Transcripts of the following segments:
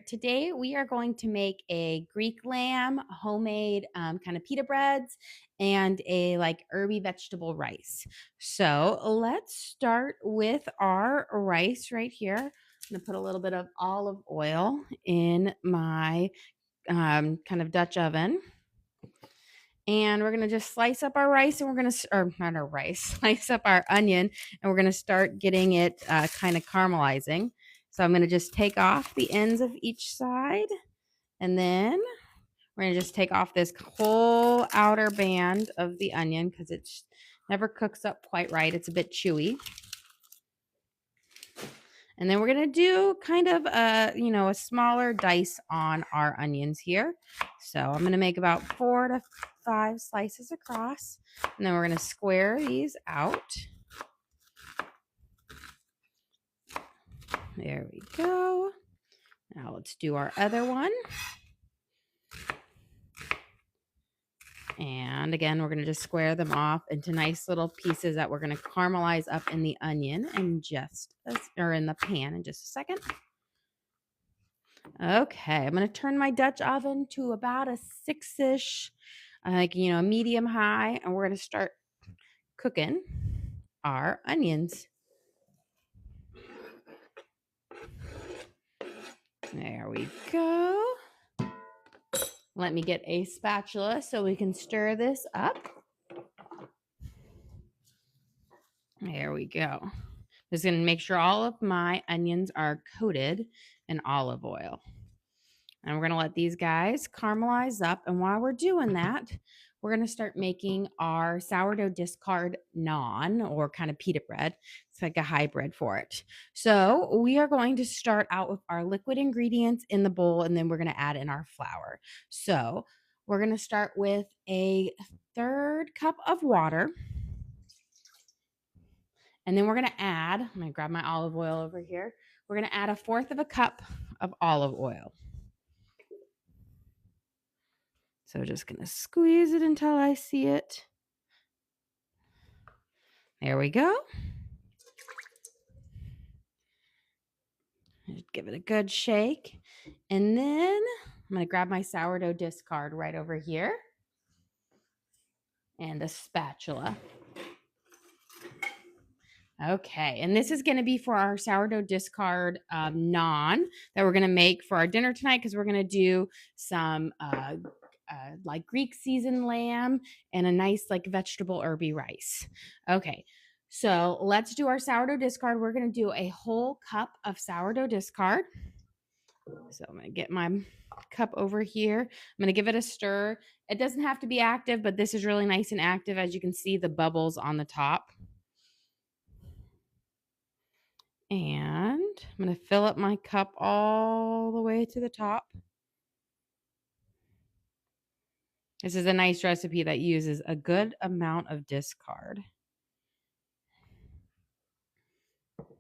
Today we are going to make a Greek lamb, homemade kind of pita breads, and a like herby vegetable rice. So let's start with our rice right here. I'm gonna put a little bit of olive oil in my kind of Dutch oven. And we're gonna just slice up our rice, and we're gonna, or not our rice, slice up our onion, and we're gonna start getting it kind of caramelizing. So I'm gonna just take off the ends of each side, and then we're gonna just take off this whole outer band of the onion because it never cooks up quite right. It's a bit chewy. And then we're gonna do kind of a smaller dice on our onions here. So I'm gonna make about 4 to 5 slices across, and then we're gonna square these out. There we go. Now let's do our other one. And again, we're going to just square them off into nice little pieces that we're going to caramelize up in the onion in in the pan in just a second. Okay, I'm going to turn my Dutch oven to about a 6-ish, medium high, and we're going to start cooking our onions. There we go. Let me get a spatula so we can stir this up. There we go. Just going to make sure all of my onions are coated in olive oil. And we're going to let these guys caramelize up. And while we're doing that, we're going to start making our sourdough discard naan, or kind of pita bread. It's like a hybrid for it. So we are going to start out with our liquid ingredients in the bowl, and then we're going to add in our flour. So we're going to start with a 1/3 cup of water. And then we're going to add, I'm going to grab my olive oil over here. We're going to add 1/4 cup of olive oil. So just going to squeeze it until I see it. There we go. Just give it a good shake. And then I'm going to grab my sourdough discard right over here and a spatula. Okay, and this is going to be for our sourdough discard naan that we're going to make for our dinner tonight, because we're going to do some like Greek seasoned lamb and a nice like vegetable herby rice. Okay, so let's do our sourdough discard. We're going to do a whole cup of sourdough discard. So I'm going to get my cup over here. I'm going to give it a stir. It doesn't have to be active, but this is really nice and active. As you can see, the bubbles on the top. And I'm going to fill up my cup all the way to the top. This is a nice recipe that uses a good amount of discard.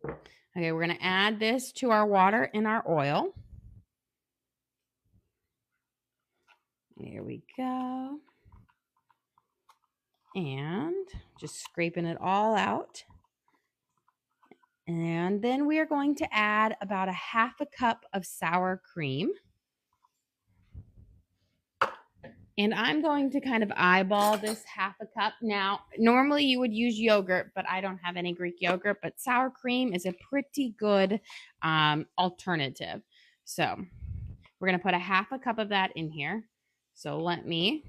Okay, we're going to add this to our water and our oil. There we go. And just scraping it all out. And then we are going to add about 1/2 cup of sour cream. And I'm going to kind of eyeball this 1/2 cup. Now, normally you would use yogurt, but I don't have any Greek yogurt. But sour cream is a pretty good alternative. So we're going to put 1/2 cup of that in here. So let me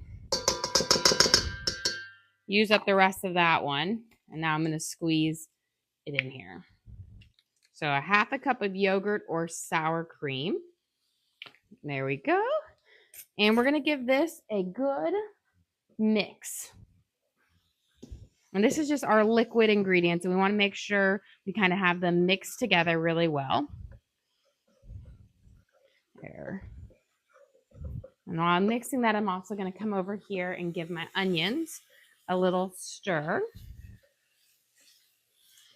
use up the rest of that one. And now I'm going to squeeze it in here. So 1/2 cup of yogurt or sour cream. There we go. And we're going to give this a good mix. And this is just our liquid ingredients, and we want to make sure we kind of have them mixed together really well. There. And while I'm mixing that, I'm also going to come over here and give my onions a little stir.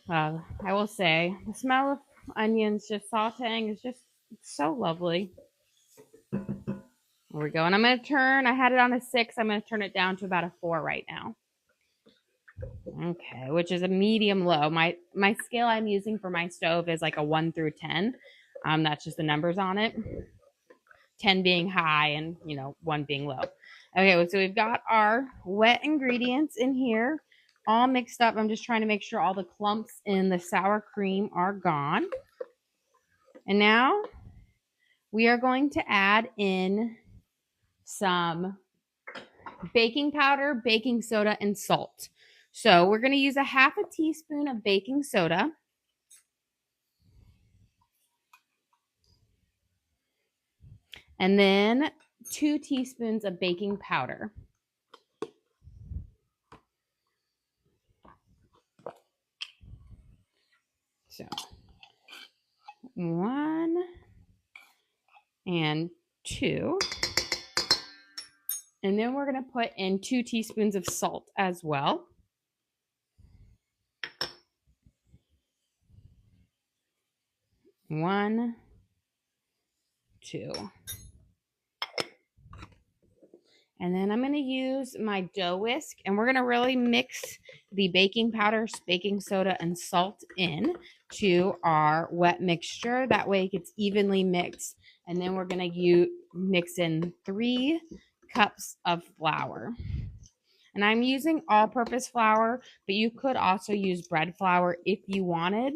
I will say, the smell of onions just sauteing is just so lovely. There we go. And I'm going to turn, I had it on a 6. I'm going to turn it down to about a 4 right now. Okay, which is a medium low. My scale I'm using for my stove is like a 1 through 10. That's just the numbers on it. 10 being high and, 1 being low. Okay, so we've got our wet ingredients in here all mixed up. I'm just trying to make sure all the clumps in the sour cream are gone. And now we are going to add in some baking powder, baking soda, and salt. So we're going to use a half a teaspoon of baking soda. And then 2 teaspoons of baking powder. So 1 and 2. And then we're going to put in 2 teaspoons of salt as well. One, 2. And then I'm going to use my dough whisk, and we're going to really mix the baking powder, baking soda, and salt in to our wet mixture. That way it gets evenly mixed. And then we're going to mix in 3 cups of flour. And I'm using all-purpose flour, but you could also use bread flour if you wanted.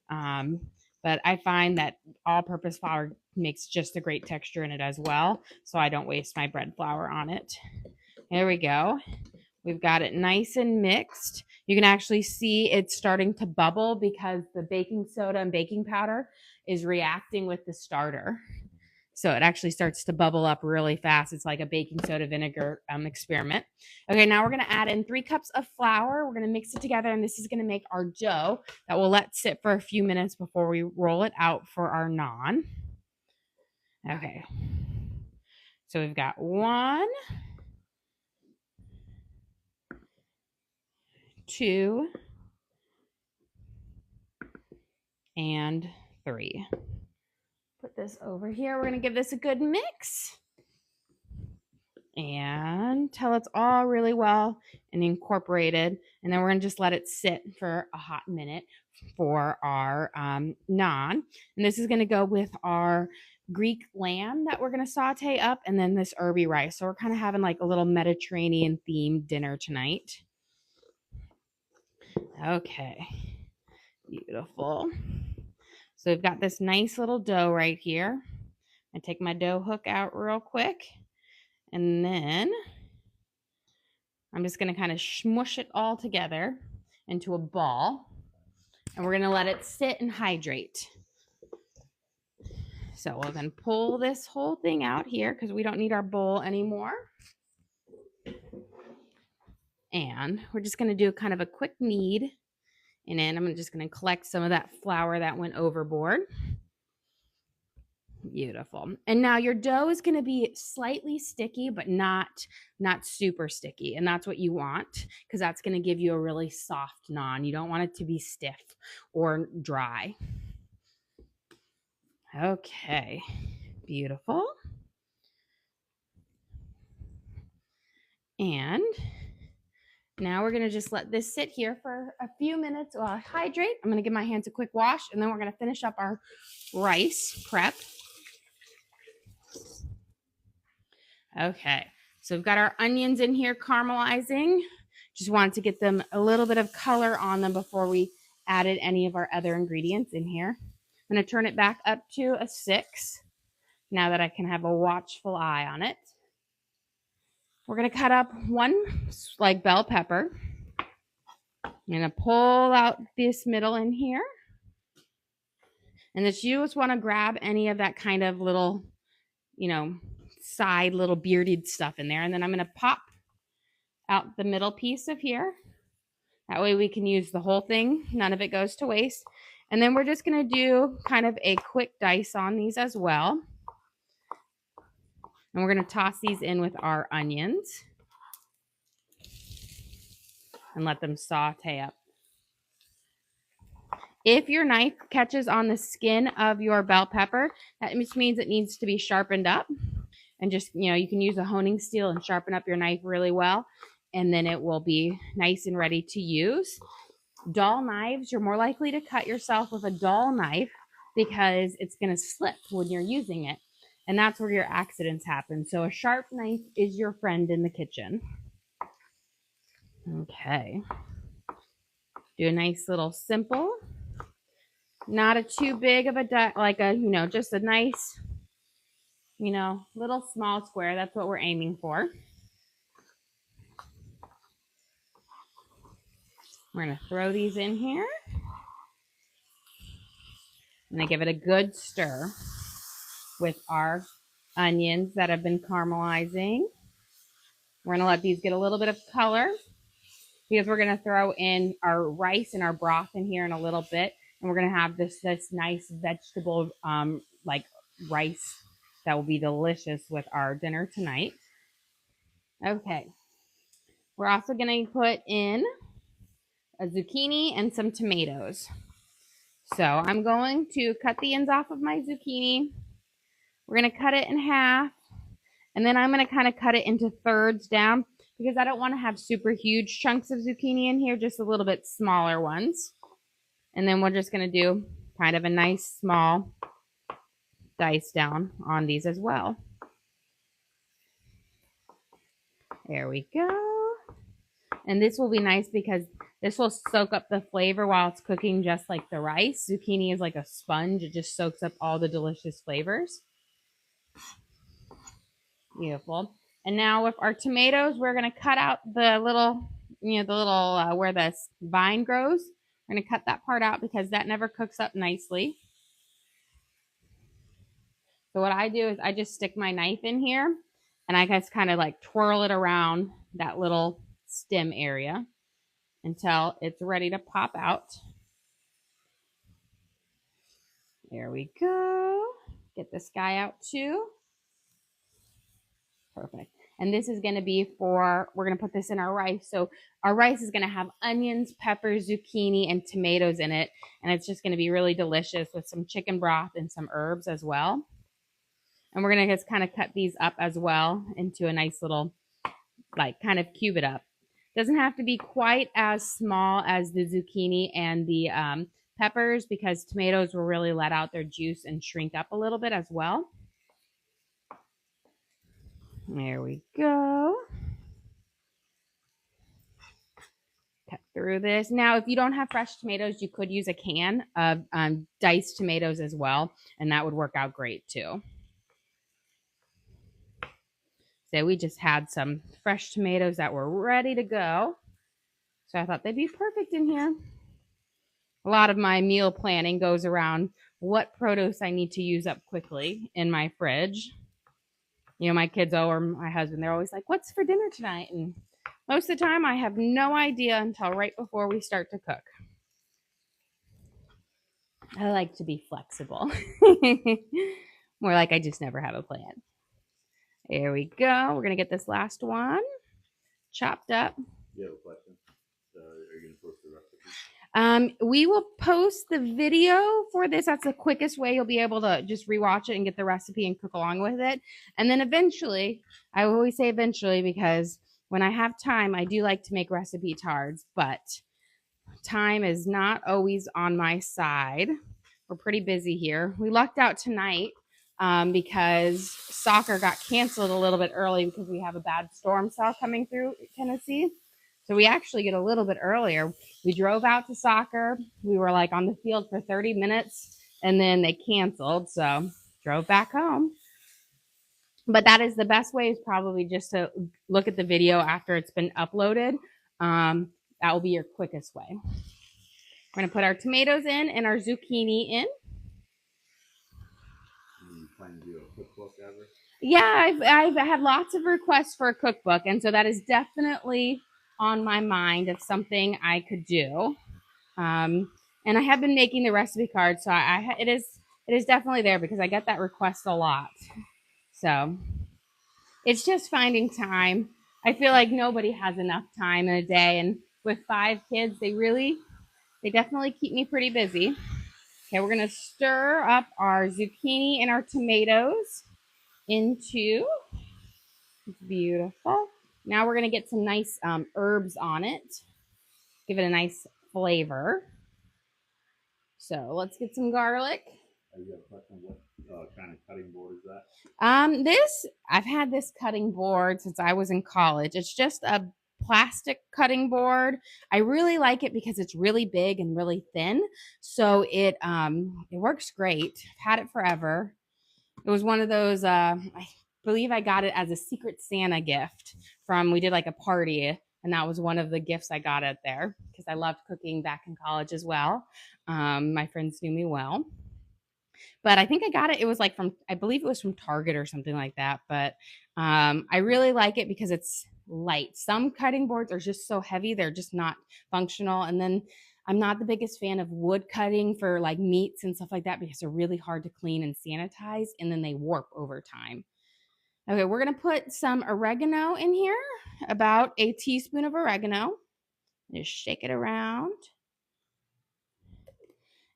But I find that all-purpose flour makes just a great texture in it as well, so I don't waste my bread flour on it. There we go. We've got it nice and mixed. You can actually see it's starting to bubble because the baking soda and baking powder is reacting with the starter. So it actually starts to bubble up really fast. It's like a baking soda vinegar experiment. Okay, now we're going to add in 3 cups of flour. We're going to mix it together, and this is going to make our dough that we'll let sit for a few minutes before we roll it out for our naan. Okay, so we've got 1, 2, and 3. Put this over here. We're going to give this a good mix and till it's all really well and incorporated. And then we're going to just let it sit for a hot minute for our naan. And this is going to go with our Greek lamb that we're going to saute up, and then this herby rice. So we're kind of having like a little Mediterranean themed dinner tonight. Okay, beautiful. So we've got this nice little dough right here. I take my dough hook out real quick, and then I'm just going to kind of smush it all together into a ball, and we're going to let it sit and hydrate. So we're going to pull this whole thing out here because we don't need our bowl anymore. And we're just going to do kind of a quick knead. And then I'm just going to collect some of that flour that went overboard. Beautiful. And now your dough is going to be slightly sticky, but not super sticky. And that's what you want, because that's going to give you a really soft naan. You don't want it to be stiff or dry. Okay, beautiful. And now we're going to just let this sit here for a few minutes while I hydrate. I'm going to give my hands a quick wash, and then we're going to finish up our rice prep. Okay, so we've got our onions in here caramelizing. Just wanted to get them a little bit of color on them before we added any of our other ingredients in here. I'm going to turn it back up to a 6 now that I can have a watchful eye on it. We're going to cut up 1 like bell pepper. I'm going to pull out this middle in here. And this, you just want to grab any of that kind of little, side little bearded stuff in there. And then I'm going to pop out the middle piece of here. That way we can use the whole thing. None of it goes to waste. And then we're just going to do kind of a quick dice on these as well. And we're going to toss these in with our onions and let them saute up. If your knife catches on the skin of your bell pepper, that just means it needs to be sharpened up. And just, you can use a honing steel and sharpen up your knife really well. And then it will be nice and ready to use. Dull knives, you're more likely to cut yourself with a dull knife because it's going to slip when you're using it. And that's where your accidents happen. So a sharp knife is your friend in the kitchen. Okay. Do a nice little simple, not a too big of a, like a, just a nice, little small square. That's what we're aiming for. We're going to throw these in here. I'm going to give it a good stir with our onions that have been caramelizing. We're going to let these get a little bit of color because we're going to throw in our rice and our broth in here in a little bit. And we're going to have this nice vegetable like rice that will be delicious with our dinner tonight. Okay. We're also going to put in a zucchini and some tomatoes. So I'm going to cut the ends off of my zucchini. We're going to cut it in half. And then I'm going to kind of cut it into thirds down because I don't want to have super huge chunks of zucchini in here, just a little bit smaller ones. And then we're just going to do kind of a nice small dice down on these as well. There we go. And this will be nice because this will soak up the flavor while it's cooking, just like the rice. Zucchini is like a sponge. It just soaks up all the delicious flavors. Beautiful. And now with our tomatoes, we're going to cut out the little, where the vine grows. We're going to cut that part out because that never cooks up nicely. So what I do is I just stick my knife in here and I just kind of like twirl it around that little stem area until it's ready to pop out. There we go. Get this guy out too. Perfect. And this is going to be we're going to put this in our rice. So our rice is going to have onions, peppers, zucchini, and tomatoes in it. And it's just going to be really delicious with some chicken broth and some herbs as well. And we're going to just kind of cut these up as well into a nice little, like kind of cube it up. Doesn't have to be quite as small as the zucchini and the peppers because tomatoes will really let out their juice and shrink up a little bit as well. There we go. Cut through this. Now, if you don't have fresh tomatoes, you could use a can of diced tomatoes as well, and that would work out great too. So we just had some fresh tomatoes that were ready to go. So I thought they'd be perfect in here. A lot of my meal planning goes around what produce I need to use up quickly in my fridge. My kids or my husband, they're always like, what's for dinner tonight? And most of the time I have no idea until right before we start to cook. I like to be flexible. More like I just never have a plan. There we go. We're going to get this last one chopped up. You have a question? Are you going to post the recipe? We will post the video for this. That's the quickest way. You'll be able to just rewatch it and get the recipe and cook along with it. And then eventually, I always say eventually because when I have time, I do like to make recipe cards, but time is not always on my side. We're pretty busy here. We lucked out tonight because soccer got canceled a little bit early because we have a bad storm cell coming through Tennessee. So we actually get a little bit earlier. We drove out to soccer. We were like on the field for 30 minutes and then they canceled. So drove back home. But that is the best way is probably just to look at the video after it's been uploaded. That will be your quickest way. We're going to put our tomatoes in and our zucchini in. You plan to do a cookbook ever? Yeah, I've had lots of requests for a cookbook. And so that is definitely on my mind of something I could do. And I have been making the recipe cards, so it is definitely there because I get that request a lot. So it's just finding time. I feel like nobody has enough time in a day, and with 5 kids, they definitely keep me pretty busy. Okay, we're gonna stir up our zucchini and our tomatoes into beautiful. Now we're going to get some nice herbs on it. Give it a nice flavor. So let's get some garlic. You have a question? What kind of cutting board is that? I've had this cutting board since I was in college. It's just a plastic cutting board. I really like it because it's really big and really thin. So it works great. I've had it forever. It was one of those I believe I got it as a Secret Santa gift from we did like a party and that was one of the gifts I got it there because I loved cooking back in college as well. My friends knew me well. But I think I got it. It was like from, I believe it was from Target or something like that. But I really like it because it's light. Some cutting boards are just so heavy, they're just not functional. And then I'm not the biggest fan of wood cutting for like meats and stuff like that because they're really hard to clean and sanitize and then they warp over time. Okay, we're going to put some oregano in here, about a teaspoon of oregano. Just shake it around.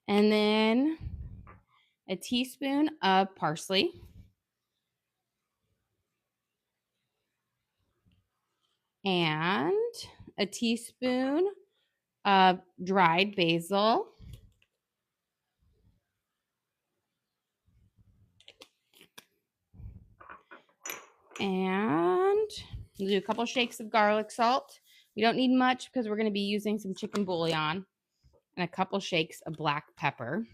And then a teaspoon of parsley. And a teaspoon of dried basil. And we'll do a couple shakes of garlic salt. We don't need much because we're going to be using some chicken bouillon and a couple shakes of black pepper.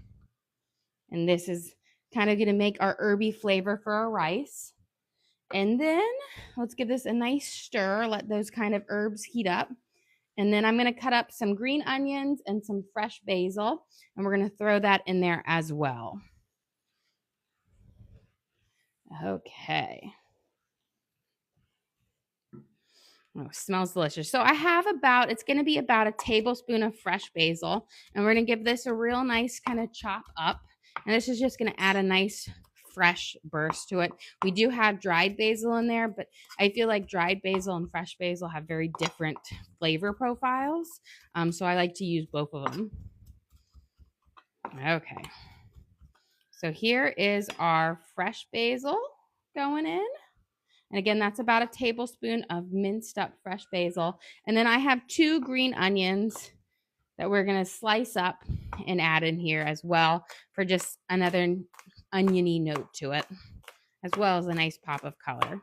And this is kind of going to make our herby flavor for our rice. And then let's give this a nice stir. Let those kind of herbs heat up. And then I'm going to cut up some green onions and some fresh basil. And we're going to throw that in there as well. Okay. Oh, smells delicious. So I have about, it's going to be about a tablespoon of fresh basil. And we're going to give this a real nice kind of chop up. And this is just going to add a nice fresh burst to it. We do have dried basil in there, but I feel like dried basil and fresh basil have very different flavor profiles. So I like to use both of them. Okay. So here is our fresh basil going in. And again, that's about a tablespoon of minced up fresh basil. And then I have 2 green onions that we're going to slice up and add in here as well for just another oniony note to it, as well as a nice pop of color.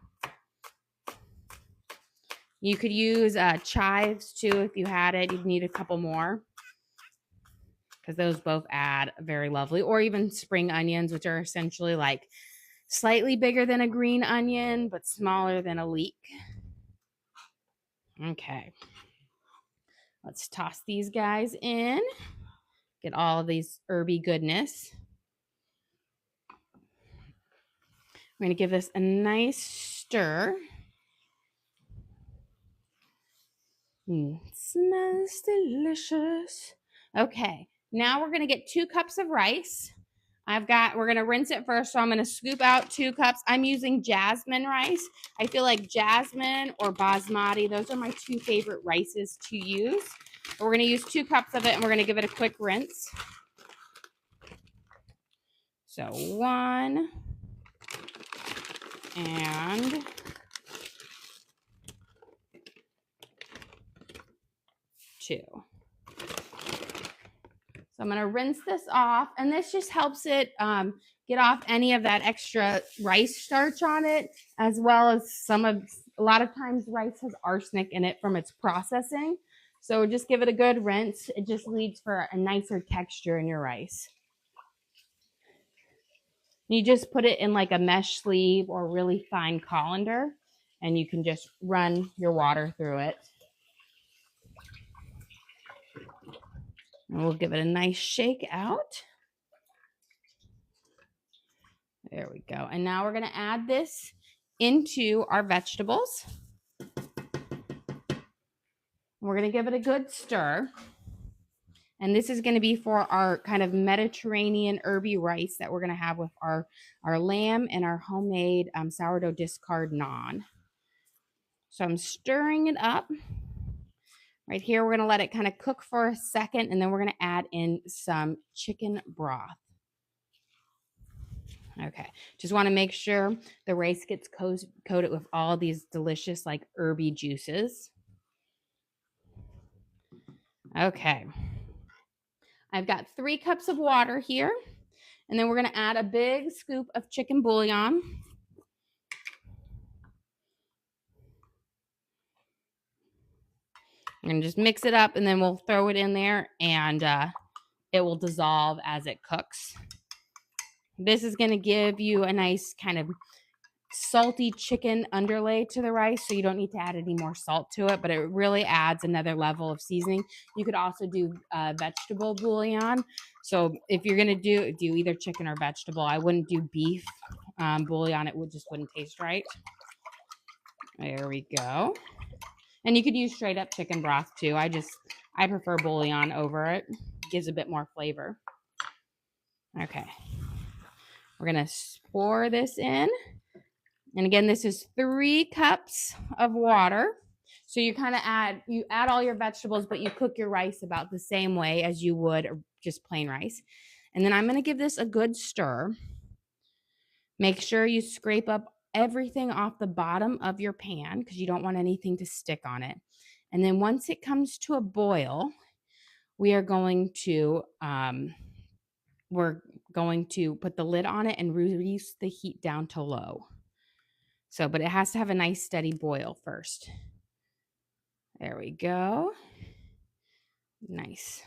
You could use chives too if you had it. You'd need a couple more because those both add very lovely, or even spring onions, which are essentially like slightly bigger than a green onion, but smaller than a leek. Okay. Let's toss these guys in. Get all of these herby goodness. We're going to give this a nice stir. It smells delicious. Okay. Now we're going to get 2 cups of rice. We're going to rinse it first. So I'm going to scoop out 2 cups. I'm using jasmine rice. I feel like jasmine or basmati, those are my 2 favorite rices to use. But we're going to use 2 cups of it and we're going to give it a quick rinse. So 1 and 2. So I'm going to rinse this off, and this just helps it get off any of that extra rice starch on it, as well as a lot of times rice has arsenic in it from its processing. So just give it a good rinse. It just leads for a nicer texture in your rice. You just put it in like a mesh sleeve or really fine colander, and you can just run your water through it. And we'll give it a nice shake out. There we go. And now we're going to add this into our vegetables. We're going to give it a good stir. And this is going to be for our kind of Mediterranean herby rice that we're going to have with our lamb and our homemade sourdough discard naan. So I'm stirring it up. Right here, we're going to let it kind of cook for a second, and then we're going to add in some chicken broth. Okay, just want to make sure the rice gets coated with all these delicious like herby juices. Okay, I've got 3 cups of water here, And then we're going to add a big scoop of chicken bouillon. And just mix it up, and then we'll throw it in there, and it will dissolve as it cooks. This is going to give you a nice kind of salty chicken underlay to the rice, so you don't need to add any more salt to it, but it really adds another level of seasoning. You could also do vegetable bouillon. So if you're going to do either chicken or vegetable, I wouldn't do beef bouillon. It just wouldn't taste right. There we go. And you could use straight up chicken broth too. I prefer bouillon over it. It gives a bit more flavor. Okay. We're going to pour this in. And again, this is 3 cups of water. So you kind of add all your vegetables, but you cook your rice about the same way as you would just plain rice. And then I'm going to give this a good stir. Make sure you scrape up everything off the bottom of your pan because you don't want anything to stick on it. And then once it comes to a boil, we are going to put the lid on it and reduce the heat down to low. So, but it has to have a nice steady boil first. There we go. Nice.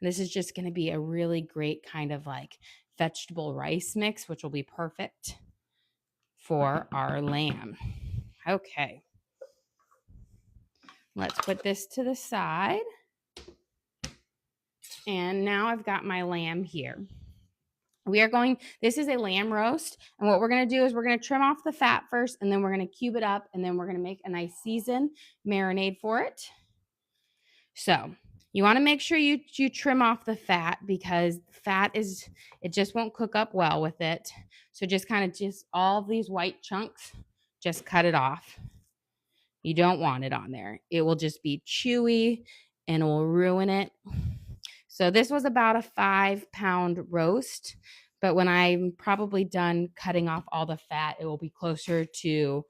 This is just going to be a really great kind of like vegetable rice mix, which will be perfect for our lamb. Okay. Let's put this to the side. And now I've got my lamb here. This is a lamb roast. And what we're going to do is we're going to trim off the fat first, and then we're going to cube it up, and then we're going to make a nice seasoned marinade for it. So you want to make sure you trim off the fat because it just won't cook up well with it. So just all of these white chunks, just cut it off. You don't want it on there. It will just be chewy and it will ruin it. So this was about a 5-pound roast, but when I'm probably done cutting off all the fat, it will be closer to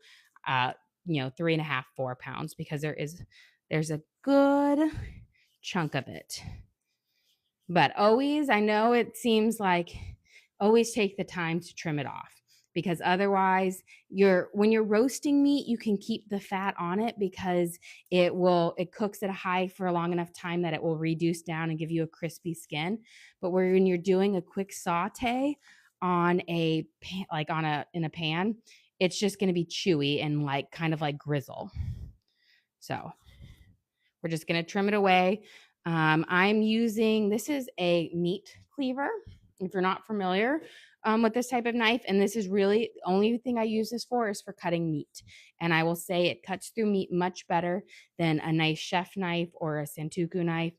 3.5, 4 pounds because there's a good chunk of it. But always, I know it seems like always take the time to trim it off because otherwise when you're roasting meat, you can keep the fat on it because it cooks at a high for a long enough time that it will reduce down and give you a crispy skin. But when you're doing a quick saute in a pan, it's just going to be chewy and kind of like grizzle. So we're just going to trim it away. This is a meat cleaver, if you're not familiar with this type of knife. And this is really the only thing I use this for is for cutting meat. And I will say it cuts through meat much better than a nice chef knife or a santoku knife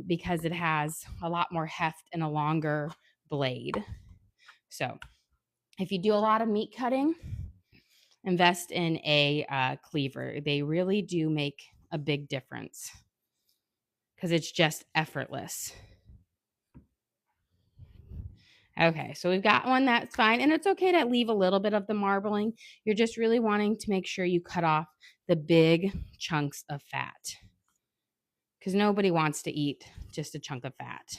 because it has a lot more heft and a longer blade. So if you do a lot of meat cutting, invest in a cleaver. They really do make a big difference because it's just effortless. Okay, so we've got one that's fine, and it's okay to leave a little bit of the marbling. You're just really wanting to make sure you cut off the big chunks of fat because nobody wants to eat just a chunk of fat.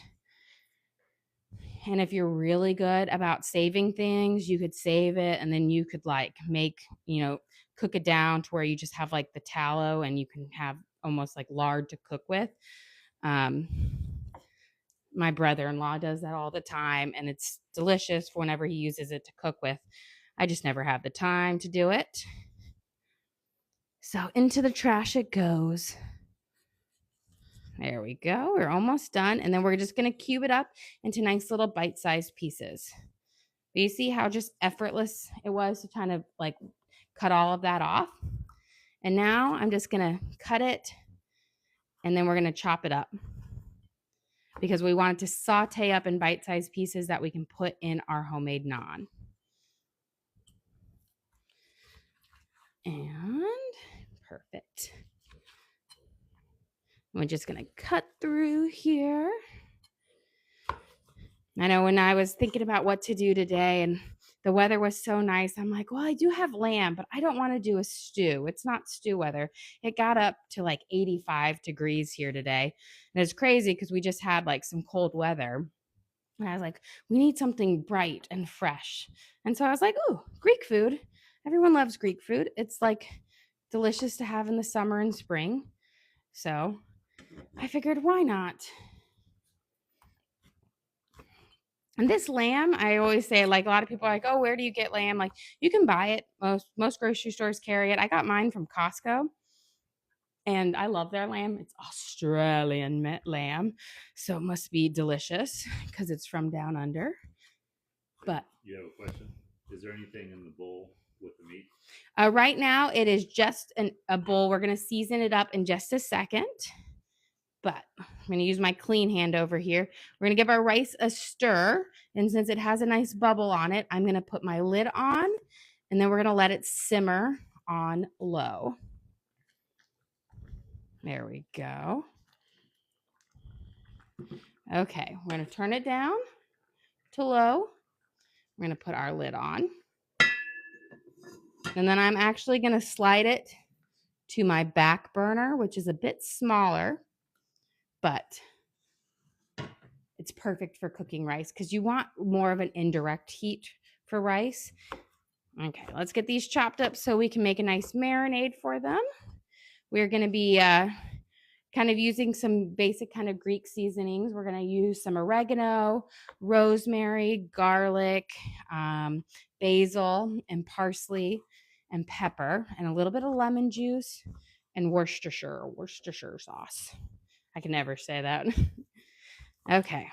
And if you're really good about saving things, you could save it, and then you could cook it down to where you just have like the tallow, and you can have almost like lard to cook with. My brother-in-law does that all the time, and it's delicious whenever he uses it to cook with. I just never have the time to do it. So into the trash it goes. There we go. We're almost done. And then we're just going to cube it up into nice little bite-sized pieces. But you see how just effortless it was to kind of like cut all of that off. And now I'm just going to cut it, and then we're going to chop it up because we want it to saute up in bite-sized pieces that we can put in our homemade naan. And perfect. We're just going to cut through here. I know when I was thinking about what to do today and the weather was so nice, I'm like, well, I do have lamb, but I don't want to do a stew. It's not stew weather. It got up to like 85 degrees here today. And it's crazy because we just had like some cold weather. And I was like, we need something bright and fresh. And so I was like, oh, Greek food. Everyone loves Greek food. It's like delicious to have in the summer and spring. So I figured, why not? And this lamb, I always say, like a lot of people are like, oh, where do you get lamb? Like you can buy it. Most grocery stores carry it. I got mine from Costco. And I love their lamb. It's Australian lamb. So it must be delicious because it's from down under. But You have a question? Is there anything in the bowl with the meat? right now, it is just a bowl. We're going to season it up in just a second. But I'm going to use my clean hand over here. We're going to give our rice a stir. And since it has a nice bubble on it, I'm going to put my lid on. And then we're going to let it simmer on low. There we go. Okay, we're going to turn it down to low. We're going to put our lid on. And then I'm actually going to slide it to my back burner, which is a bit smaller, but it's perfect for cooking rice because you want more of an indirect heat for rice. Okay, let's get these chopped up so we can make a nice marinade for them. We're going to be kind of using some basic kind of Greek seasonings. We're going to use some oregano, rosemary, garlic, basil, and parsley, and pepper, and a little bit of lemon juice, and Worcestershire sauce. I can never say that. Okay.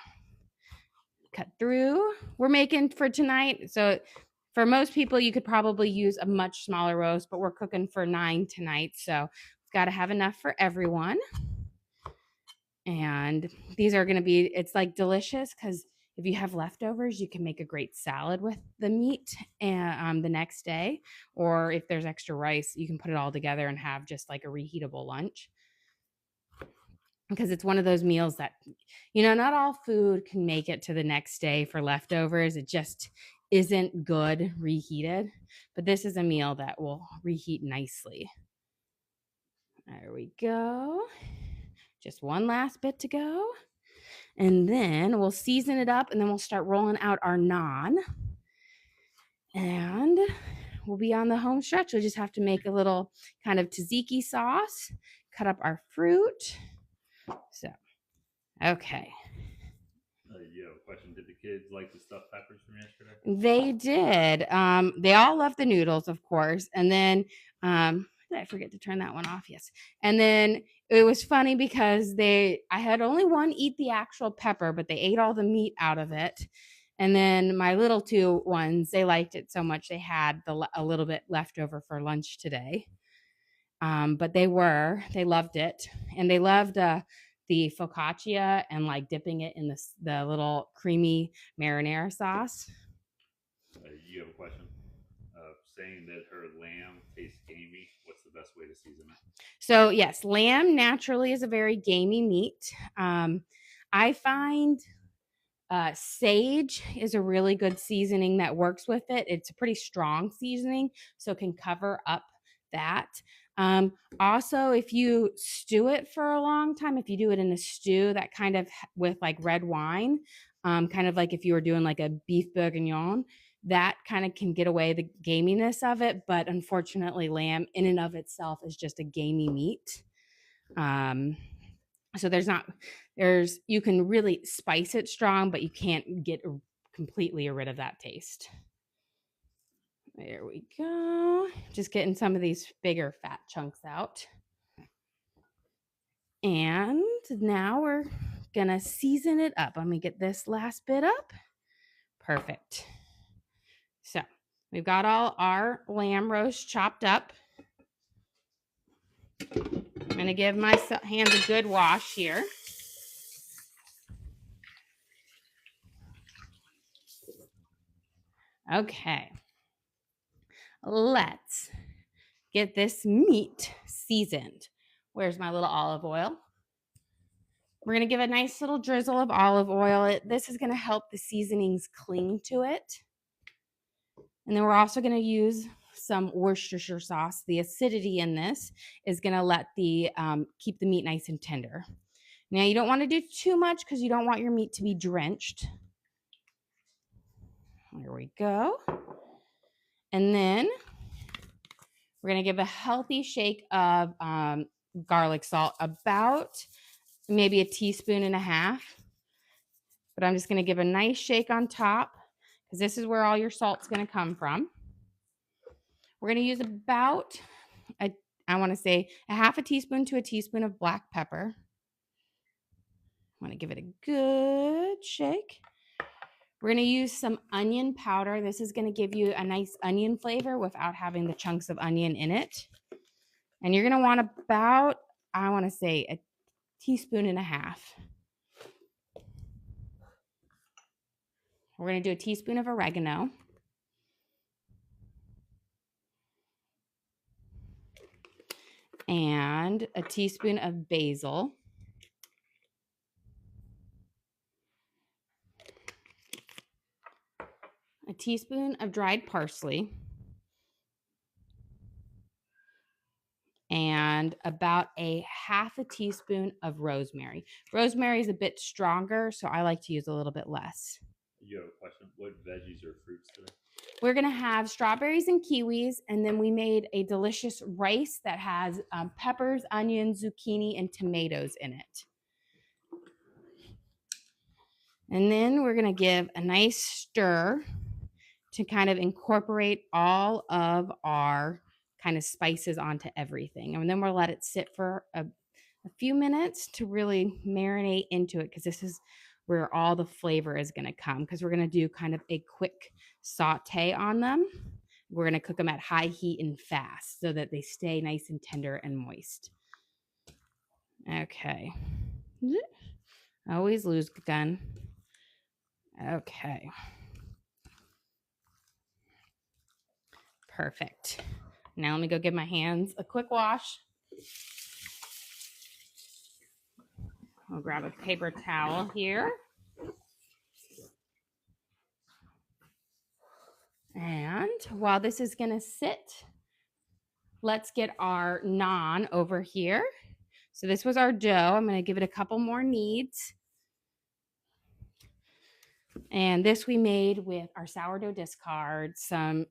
Cut through. We're making for tonight. So for most people, you could probably use a much smaller roast, but we're cooking for 9 tonight. So we've got to have enough for everyone. And these are going to be, it's like delicious because if you have leftovers, you can make a great salad with the meat and the next day. Or if there's extra rice, you can put it all together and have just like a reheatable lunch. Because it's one of those meals that, not all food can make it to the next day for leftovers. It just isn't good reheated. But this is a meal that will reheat nicely. There we go. Just one last bit to go. And then we'll season it up and then we'll start rolling out our naan. And we'll be on the home stretch. We'll just have to make a little kind of tzatziki sauce, cut up our fruit. So, okay. You have a question. Did the kids like the stuffed peppers from yesterday? They did. They all love the noodles, of course. And then, did I forget to turn that one off? Yes. And then it was funny because I had only one eat the actual pepper, but they ate all the meat out of it. And then my little 2 ones, they liked it so much they had a little bit left over for lunch today. But they loved it, and they loved the focaccia and like dipping it in the little creamy marinara sauce. You have a question. Saying that her lamb tastes gamey. What's the best way to season it? So yes, lamb naturally is a very gamey meat. I find sage is a really good seasoning that works with it. It's a pretty strong seasoning, so it can cover up that. Also, if you stew it for a long time, if you do it in a stew, that kind of with like red wine, kind of like if you were doing like a beef bourguignon, that kind of can get away the gaminess of it. But unfortunately, lamb in and of itself is just a gamey meat. So you can really spice it strong, but you can't get completely rid of that taste. There we go. Just getting some of these bigger fat chunks out. And now we're gonna season it up. Let me get this last bit up. Perfect. So we've got all our lamb roast chopped up. I'm gonna give my hands a good wash here. Okay. Let's get this meat seasoned. Where's my little olive oil? We're going to give a nice little drizzle of olive oil. This is going to help the seasonings cling to it. And then we're also going to use some Worcestershire sauce. The acidity in this is going to let keep the meat nice and tender. Now, you don't want to do too much because you don't want your meat to be drenched. There we go. And then we're going to give a healthy shake of garlic salt, about maybe a teaspoon and a half. But I'm just going to give a nice shake on top because this is where all your salt's going to come from. We're going to use about, I want to say, a half a teaspoon to a teaspoon of black pepper. I want to give it a good shake. We're going to use some onion powder. This is going to give you a nice onion flavor without having the chunks of onion in it. And you're going to want about, I want to say, a teaspoon and a half. We're going to do a teaspoon of oregano. And a teaspoon of basil. A teaspoon of dried parsley. And about a half a teaspoon of rosemary. Rosemary is a bit stronger, so I like to use a little bit less. You have a question? What veggies or fruits today? We're going to have strawberries and kiwis, and then we made a delicious rice that has peppers, onions, zucchini, and tomatoes in it. And then we're going to give a nice stir to kind of incorporate all of our kind of spices onto everything. And then we'll let it sit for a few minutes to really marinate into it, because this is where all the flavor is going to come, because we're going to do kind of a quick saute on them. We're going to cook them at high heat and fast so that they stay nice and tender and moist. Okay. Always lose gun. Okay. Perfect. Now let me go give my hands a quick wash. I'll grab a paper towel here. And while this is going to sit, let's get our naan over here. So this was our dough. I'm going to give it a couple more kneads. And this we made with our sourdough discard.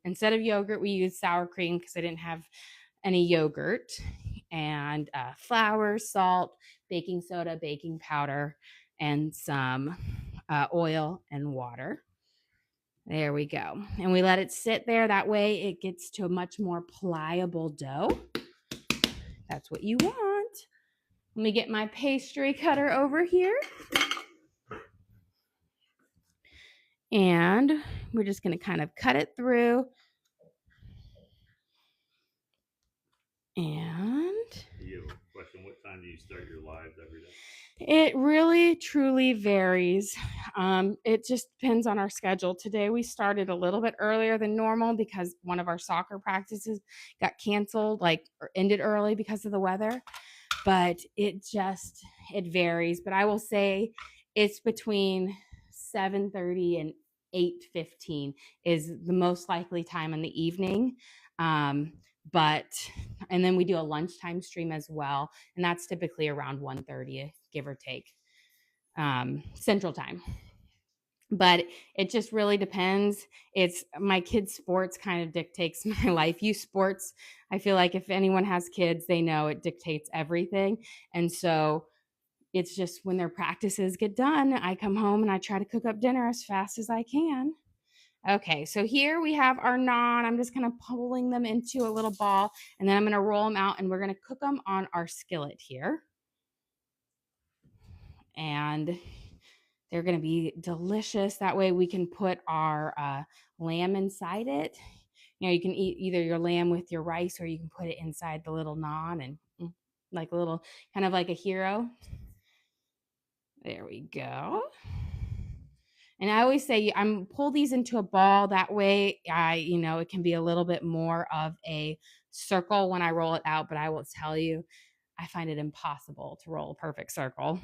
Instead of yogurt, we used sour cream because I didn't have any yogurt. And flour, salt, baking soda, baking powder, and some oil and water. There we go. And we let it sit there. That way it gets to a much more pliable dough. That's what you want. Let me get my pastry cutter over here. And we're just going to kind of cut it through. And You have a question? What time do you start your lives every day? it really, truly varies. It just depends on our schedule. Today we started a little bit earlier than normal because one of our soccer practices got canceled, or ended early because of the weather. But it varies. But I will say it's between 7:30 and 8:15 is the most likely time in the evening. And then we do a lunchtime stream as well, and that's typically around 1:30, give or take, Central Time. But it just really depends. It's my kids' sports kind of dictates my life. Youth sports, I feel like if anyone has kids, they know it dictates everything. And so it's just when their practices get done, I come home and I try to cook up dinner as fast as I can. Okay, so here we have our naan. I'm just kind of pulling them into a little ball, and then I'm going to roll them out, and we're going to cook them on our skillet here. And they're going to be delicious. That way we can put our lamb inside it. You can eat either your lamb with your rice, or you can put it inside the little naan and like a little, kind of like a hero. There we go. And I always say I'm pull these into a ball. That way, it can be a little bit more of a circle when I roll it out. But I will tell you, I find it impossible to roll a perfect circle.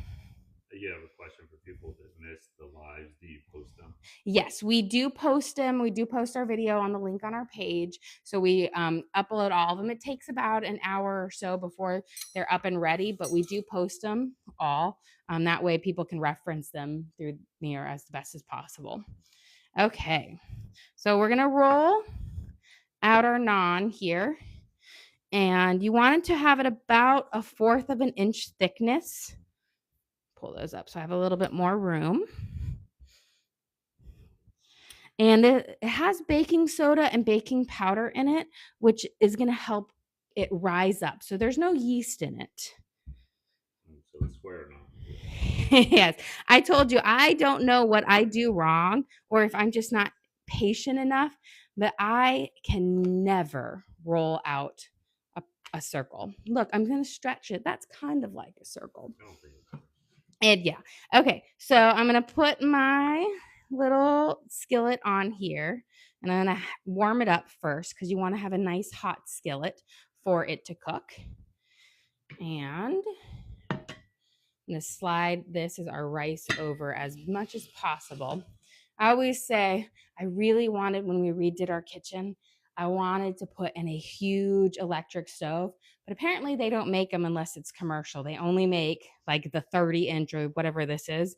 You have a question for people that missed the lives. Do you post them? Yes, we do post them. We do post our video on the link on our page. So we upload all of them. It takes about an hour or so before they're up and ready, but we do post them all. That way people can reference them through as best as possible. Okay, so we're going to roll out our naan here. And you want it to have it about 1/4 of an inch thickness. Pull those up so I have a little bit more room. And it has baking soda and baking powder in it, which is going to help it rise up. So there's no yeast in it. So it's square now. Yes, I told you I don't know what I do wrong or if I'm just not patient enough, but I can never roll out a circle. Look, I'm going to stretch it. That's kind of like a circle. I don't think it's And yeah. Okay. So I'm going to put my little skillet on here and I'm going to warm it up first because you want to have a nice hot skillet for it to cook. And I'm going to slide this as our rice over as much as possible. I always say I really wanted, when we redid our kitchen, I wanted to put in a huge electric stove, but apparently they don't make them unless it's commercial. They only make like the 30-inch or whatever this is.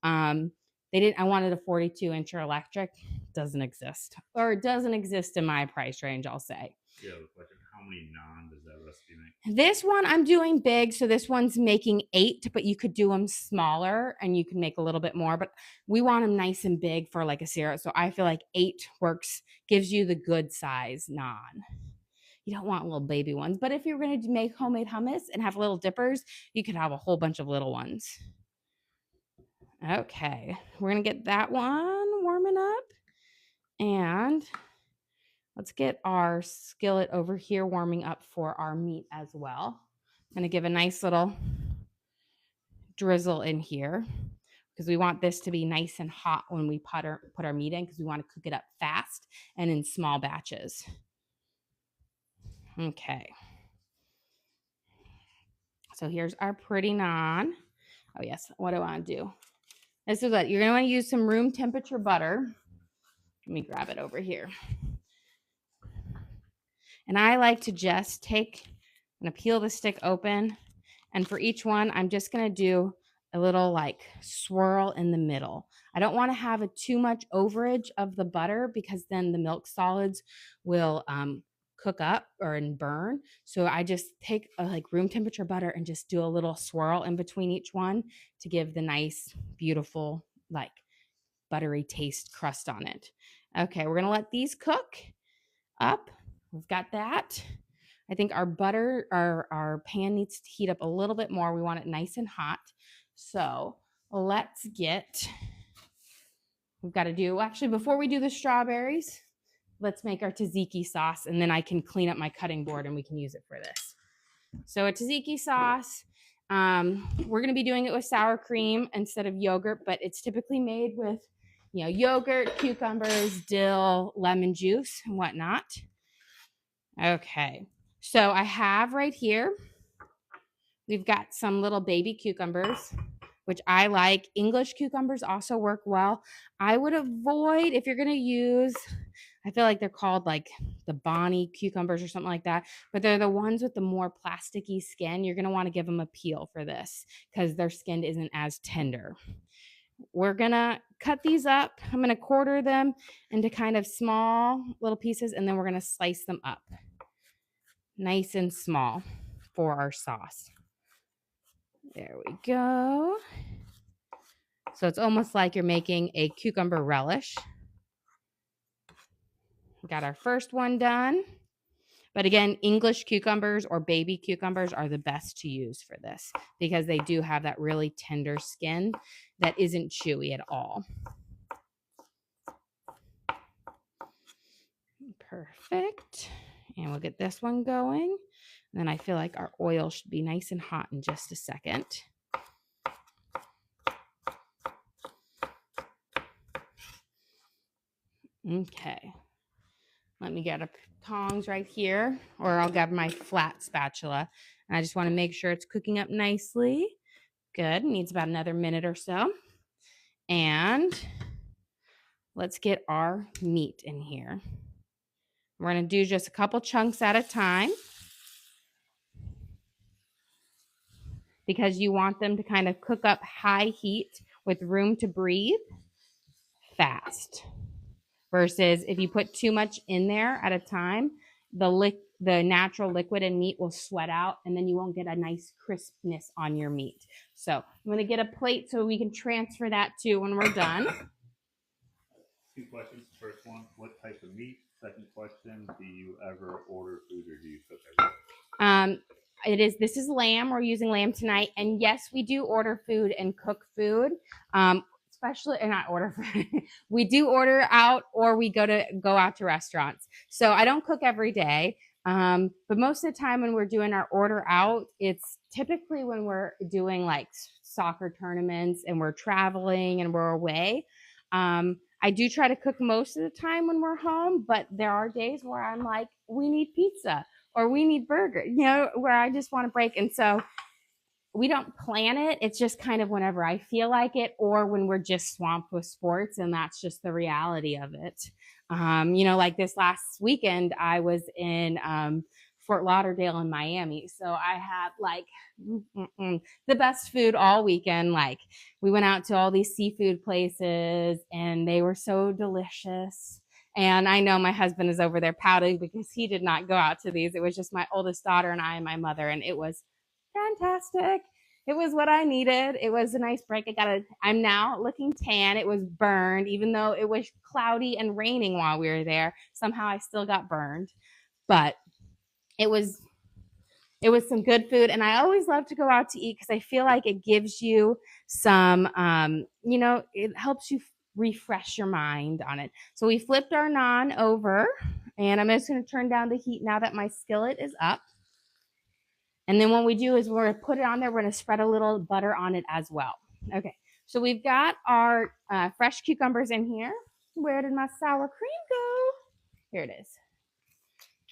They didn't. I wanted a 42-inch electric. Doesn't exist, or it doesn't exist in my price range. I'll say. Yeah, the question: how many naan does that recipe make? This one I'm doing big, so this one's making 8, but you could do them smaller and you can make a little bit more, but we want them nice and big for like a syrup. So I feel like 8 works, gives you the good size naan. You don't want little baby ones, but if you're going to make homemade hummus and have little dippers, you could have a whole bunch of little ones. Okay, we're going to get that one warming up, and let's get our skillet over here warming up for our meat as well. I'm going to give a nice little drizzle in here because we want this to be nice and hot when we put our meat in because we want to cook it up fast and in small batches. Okay. So here's our pretty naan. Oh, yes. What do I want to do? This is what you're going to want to use some room temperature butter. Let me grab it over here. And I like to just take, I'm going to peel the stick open. And for each one, I'm just going to do a little like swirl in the middle. I don't want to have too much overage of the butter because then the milk solids will cook up or burn. So I just take a like room temperature butter and just do a little swirl in between each one to give the nice, beautiful, like buttery taste crust on it. Okay, we're going to let these cook up. We've got that. I think our butter, our pan needs to heat up a little bit more. We want it nice and hot. So let's get, we've got to do, actually, before we do the strawberries, let's make our tzatziki sauce, and then I can clean up my cutting board and we can use it for this. So a tzatziki sauce, we're going to be doing it with sour cream instead of yogurt, but it's typically made with, yogurt, cucumbers, dill, lemon juice, and whatnot. Okay. So I have right here, we've got some little baby cucumbers, which I like. English cucumbers also work well. I would avoid, if you're going to use, I feel like they're called like the Bonnie cucumbers or something like that, but they're the ones with the more plasticky skin. You're going to want to give them a peel for this because their skin isn't as tender. We're going to cut these up. I'm going to quarter them into kind of small little pieces, and then we're going to slice them up nice and small for our sauce. There we go. So it's almost like you're making a cucumber relish. Got our first one done. But again, English cucumbers or baby cucumbers are the best to use for this because they do have that really tender skin that isn't chewy at all. Perfect. And we'll get this one going. And then I feel like our oil should be nice and hot in just a second. Okay. Let me get a tongs right here, or I'll grab my flat spatula. And I just want to make sure it's cooking up nicely. Good. Needs about another minute or so. And let's get our meat in here. We're going to do just a couple chunks at a time because you want them to kind of cook up high heat with room to breathe fast. versus if you put too much in there at a time, the natural liquid in meat will sweat out and then you won't get a nice crispness on your meat. So I'm going to get a plate so we can transfer that too when we're done. 2 questions. First one, what type of meat? Second question, do you ever order food or do you cook everything? This is lamb. We're using lamb tonight. And yes, we do order food and cook food. Especially, and not order food. We do order out or we go out to restaurants. So I don't cook every day. But most of the time when we're doing our order out, it's typically when we're doing like soccer tournaments and we're traveling and we're away. I do try to cook most of the time when we're home, but there are days where I'm like, we need pizza or we need burger, where I just want to break. And so we don't plan it. It's just kind of whenever I feel like it or when we're just swamped with sports. And that's just the reality of it. Like this last weekend, I was in Fort Lauderdale in Miami. So I had like the best food all weekend. Like we went out to all these seafood places and they were so delicious. And I know my husband is over there pouting because he did not go out to these. It was just my oldest daughter and I and my mother, and it was fantastic. It was what I needed. It was a nice break. I'm now looking tan. It was burned, even though it was cloudy and raining while we were there. Somehow I still got burned, but it was some good food. And I always love to go out to eat because I feel like it gives you some, it helps you refresh your mind on it. So we flipped our naan over, and I'm just going to turn down the heat now that my skillet is up. And then what we do is we're going to put it on there. We're going to spread a little butter on it as well. Okay, so we've got our fresh cucumbers in here. Where did my sour cream go? Here it is.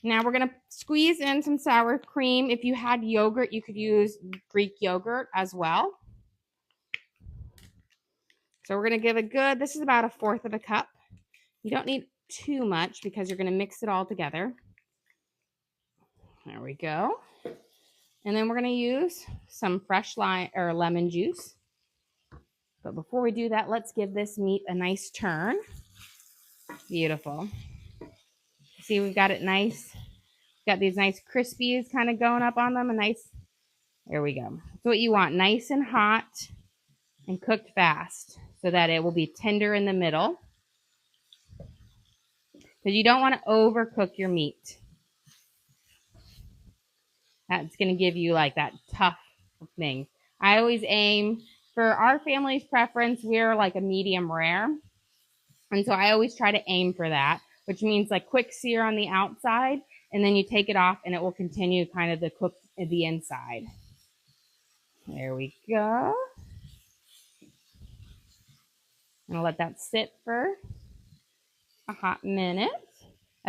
Now we're going to squeeze in some sour cream. If you had yogurt, you could use Greek yogurt as well. So we're going to give it good. This is about 1/4 of a cup. You don't need too much because you're going to mix it all together. There we go. And then we're going to use some fresh lime or lemon juice. But before we do that, let's give this meat a nice turn. Beautiful. See, we've got it nice. Got these nice crispies kind of going up on them. There we go. That's what you want. Nice and hot and cooked fast so that it will be tender in the middle. Because you don't want to overcook your meat. That's going to give you like that tough thing. I always aim for our family's preference. We're like a medium rare. And so I always try to aim for that, which means like quick sear on the outside. And then you take it off and it will continue kind of to cook the inside. There we go. I'm going to let that sit for a hot minute.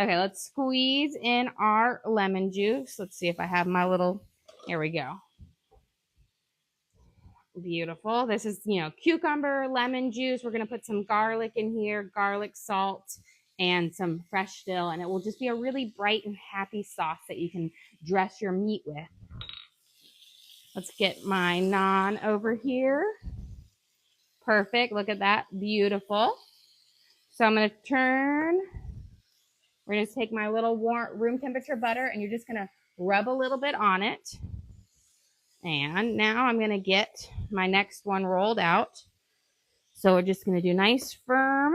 Okay, let's squeeze in our lemon juice. Let's see if I have my little, here we go. Beautiful. This is, cucumber, lemon juice. We're going to put some garlic in here, garlic, salt, and some fresh dill. And it will just be a really bright and happy sauce that you can dress your meat with. Let's get my naan over here. Perfect. Look at that. Beautiful. So I'm going to turn. We're going to take my little warm room temperature butter and you're just going to rub a little bit on it. And now I'm going to get my next one rolled out. So we're just going to do nice firm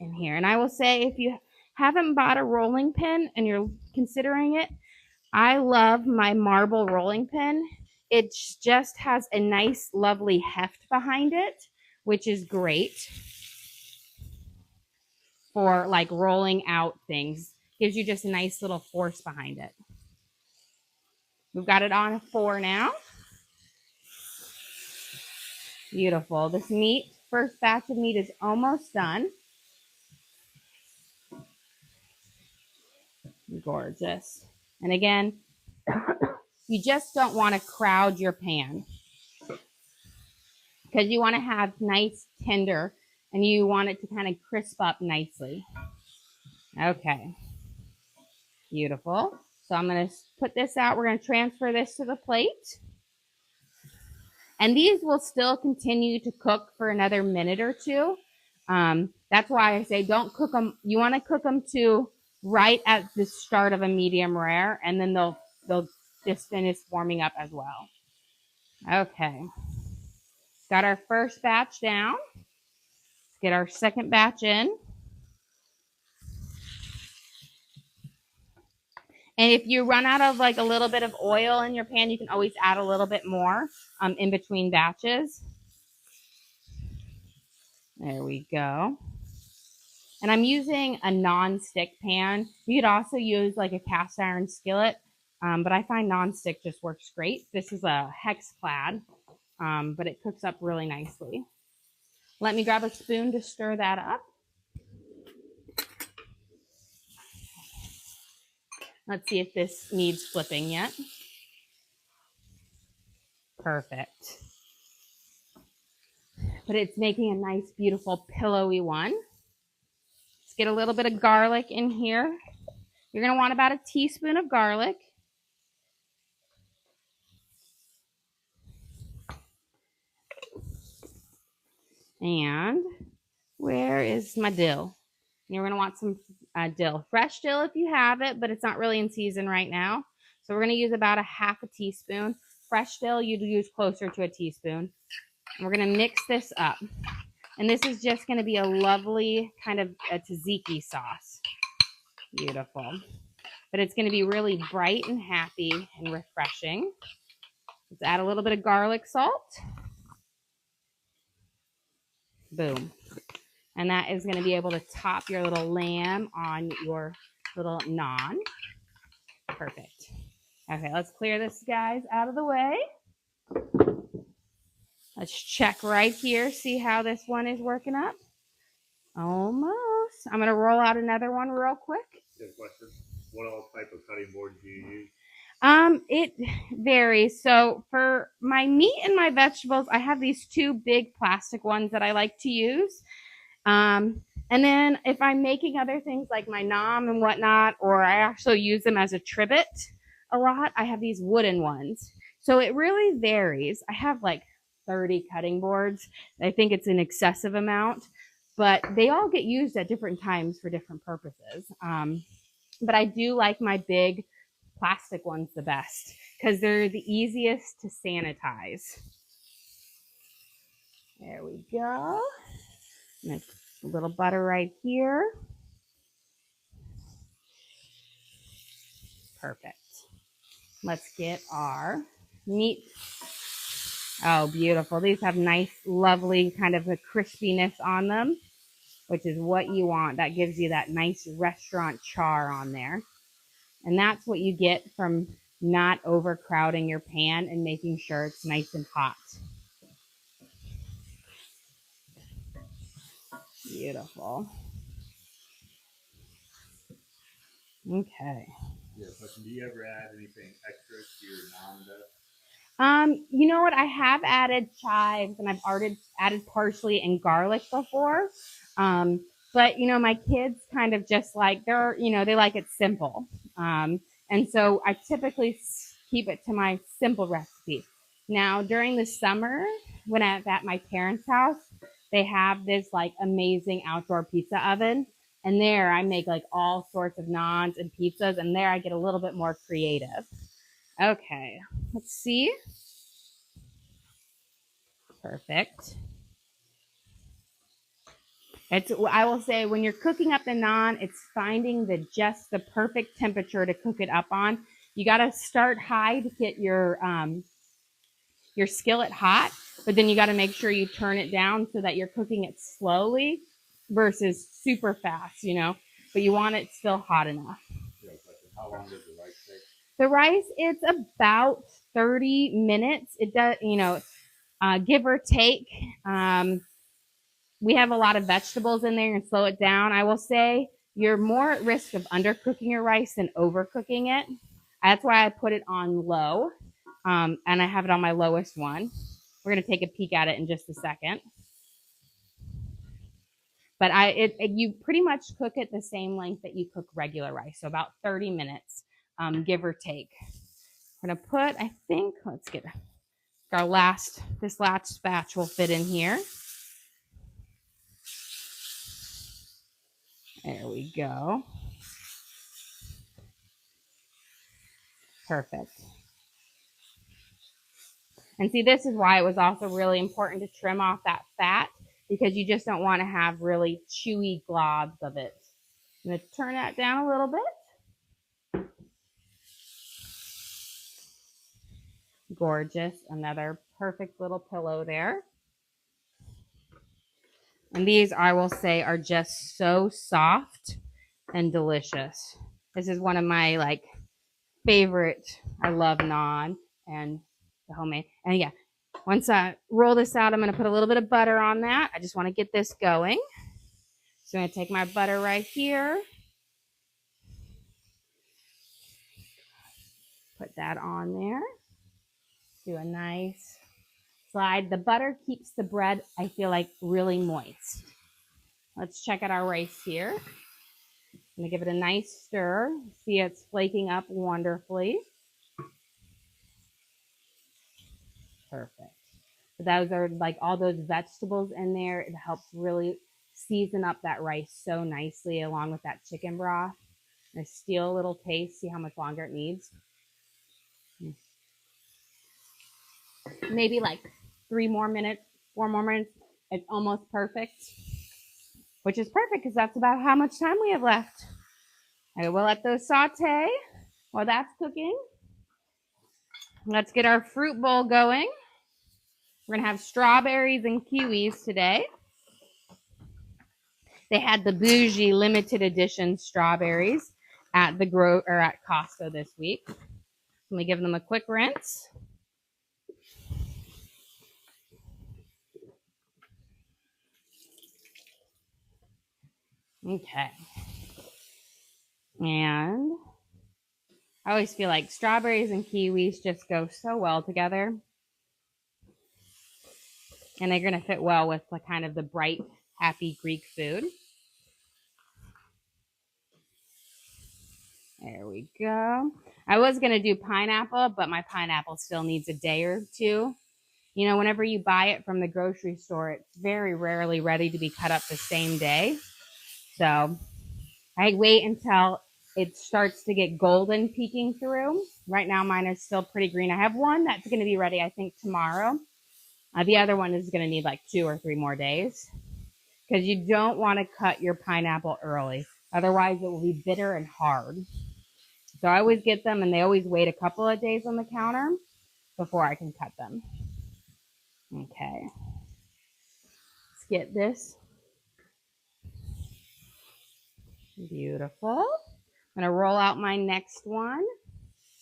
in here. And I will say if you haven't bought a rolling pin and you're considering it, I love my marble rolling pin. It just has a nice, lovely heft behind it, which is great for like rolling out things. Gives you just a nice little force behind it. We've got it on 4 now. Beautiful. This meat, first batch of meat is almost done. Gorgeous. And again, you just don't want to crowd your pan because you want to have nice tender and you want it to kind of crisp up nicely. Okay. Beautiful. So I'm going to put this out. We're going to transfer this to the plate. And these will still continue to cook for another minute or two. That's why I say don't cook them. You want to cook them to right at the start of a medium rare, and then they'll just finish warming up as well. Okay, got our first batch down. Let's get our second batch in. And if you run out of like a little bit of oil in your pan, you can always add a little bit more in between batches. There we go. And I'm using a non-stick pan. You could also use like a cast iron skillet, but I find non-stick just works great. This is a hex clad, but it cooks up really nicely. Let me grab a spoon to stir that up. Let's see if this needs flipping yet. Perfect. But it's making a nice, beautiful, pillowy one. Let's get a little bit of garlic in here. You're going to want about a teaspoon of garlic. And where is my dill? You're going to want some dill. Fresh dill if you have it, but it's not really in season right now. So we're going to use about a half a teaspoon. Fresh dill, you'd use closer to a teaspoon. And we're going to mix this up. And this is just going to be a lovely kind of a tzatziki sauce. Beautiful. But it's going to be really bright and happy and refreshing. Let's add a little bit of garlic salt. Boom. And that is going to be able to top your little lamb on your little naan. Perfect. Okay, let's clear this, guys, out of the way. Let's check right here, see how this one is working up. Almost. I'm going to roll out another one real quick. Good question. What all type of cutting board do you use? It varies. So for my meat and my vegetables, I have these two big plastic ones that I like to use. And then if I'm making other things like my naan and whatnot, or I actually use them as a trivet a lot, I have these wooden ones. So it really varies. I have like 30 cutting boards. I think it's an excessive amount, but they all get used at different times for different purposes. But I do like my big plastic ones the best because they're the easiest to sanitize. There we go. And a little butter right here. Perfect. Let's get our meat. Oh, beautiful. These have nice, lovely kind of a crispiness on them, which is what you want. That gives you that nice restaurant char on there. And that's what you get from not overcrowding your pan and making sure it's nice and hot. Beautiful. Okay. Yeah, but do you ever add anything extra to your naan dough? You know what? I have added chives and I've added parsley and garlic before. But you know, my kids kind of just like they like it simple. And so I typically keep it to my simple recipe. Now, during the summer, when I'm at my parents' house, they have this like amazing outdoor pizza oven. And there I make like all sorts of naans and pizzas. And there I get a little bit more creative. Okay, let's see. Perfect. I will say when you're cooking up the naan, it's finding just the perfect temperature to cook it up on. You got to start high to get your skillet hot, but then you got to make sure you turn it down so that you're cooking it slowly versus super fast, but you want it still hot enough. How long does the rice take? The rice, it's about 30 minutes. It does, give or take. We have a lot of vegetables in there and slow it down. I will say you're more at risk of undercooking your rice than overcooking it. That's why I put it on low, and I have it on my lowest one. We're going to take a peek at it in just a second. But you pretty much cook it the same length that you cook regular rice, so about 30 minutes, give or take. We're going to put, I think, let's get this last batch will fit in here. There we go. Perfect. And see, this is why it was also really important to trim off that fat, because you just don't want to have really chewy globs of it. I'm going to turn that down a little bit. Gorgeous. Another perfect little pillow there. And these, I will say, are just so soft and delicious. This is one of my favorite. I love naan and the homemade. And yeah, once I roll this out, I'm going to put a little bit of butter on that. I just want to get this going. So I'm going to take my butter right here. Put that on there. Do a nice slide. The butter keeps the bread, I feel like, really moist. Let's check out our rice here. I'm going to give it a nice stir. See, it's flaking up wonderfully. Perfect. But those are like all those vegetables in there. It helps really season up that rice so nicely along with that chicken broth. I'm going to steal a little taste, see how much longer it needs. Maybe like 4 more minutes. It's almost perfect, which is perfect because that's about how much time we have left. I will let those saute while that's cooking. Let's get our fruit bowl going. We're gonna have strawberries and kiwis today. They had the bougie limited edition strawberries at at Costco this week. Let me give them a quick rinse. Okay. And I always feel like strawberries and kiwis just go so well together. And they're going to fit well with kind of the bright, happy Greek food. There we go. I was going to do pineapple, but my pineapple still needs a day or two. You know, whenever you buy it from the grocery store, it's very rarely ready to be cut up the same day. So I wait until it starts to get golden peeking through. Right now, mine is still pretty green. I have one that's going to be ready, I think, tomorrow. The other one is going to need like 2 or 3 more days because you don't want to cut your pineapple early. Otherwise, it will be bitter and hard. So I always get them, and they always wait a couple of days on the counter before I can cut them. Okay. Let's get this. Beautiful. I'm going to roll out my next one.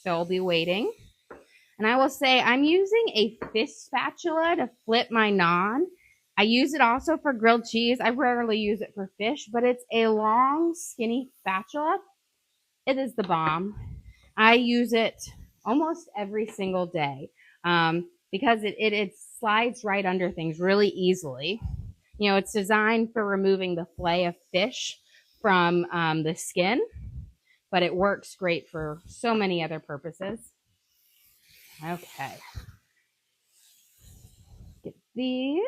So I'll be waiting. And I will say I'm using a fish spatula to flip my naan. I use it also for grilled cheese. I rarely use it for fish, but it's a long, skinny spatula. It is the bomb. I use it almost every single day because it slides right under things really easily. You know, it's designed for removing the fillet of fish from the skin, but it works great for so many other purposes. Okay. Get these.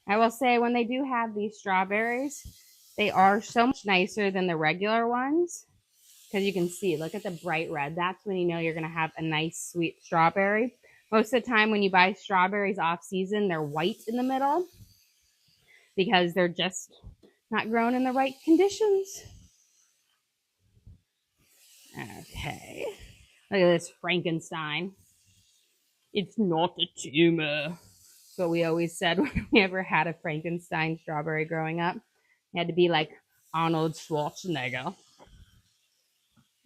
I will say when they do have these strawberries, they are so much nicer than the regular ones because you can see, look at the bright red. That's when you know you're going to have a nice sweet strawberry. Most of the time when you buy strawberries off season, they're white in the middle because they're just not grown in the right conditions. Okay. Look at this Frankenstein. It's not a tumor. That's what we always said when we ever had a Frankenstein strawberry growing up. It had to be like Arnold Schwarzenegger.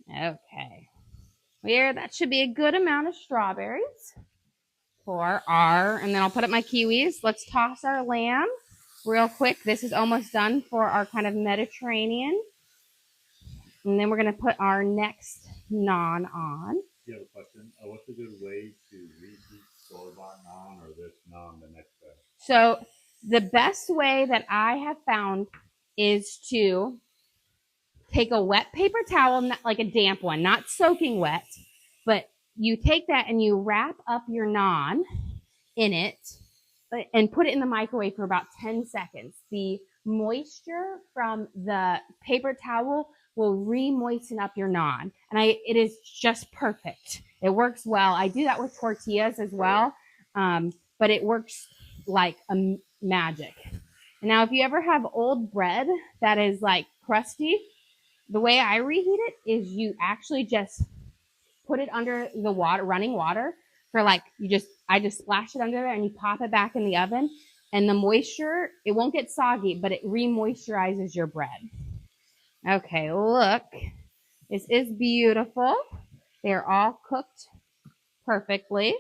Okay. Here, that should be a good amount of strawberries and then I'll put up my kiwis. Let's toss our lamb real quick. This is almost done for our kind of Mediterranean. And then we're going to put our next naan on. You have a question? What's a good way to reheat store-bought naan or this naan the next day? So the best way that I have found is to take a wet paper towel, not like a damp one, not soaking wet, but you take that and you wrap up your naan in it and put it in the microwave for about 10 seconds. The moisture from the paper towel will re-moisten up your naan. And it is just perfect. It works well. I do that with tortillas as well, but it works like a magic. Now, if you ever have old bread that is like crusty, the way I reheat it is you actually just put it under the water, running water, for like I just splash it under there and you pop it back in the oven. And the moisture, it won't get soggy, but it re-moisturizes your bread. Okay, look. This is beautiful. They're all cooked perfectly.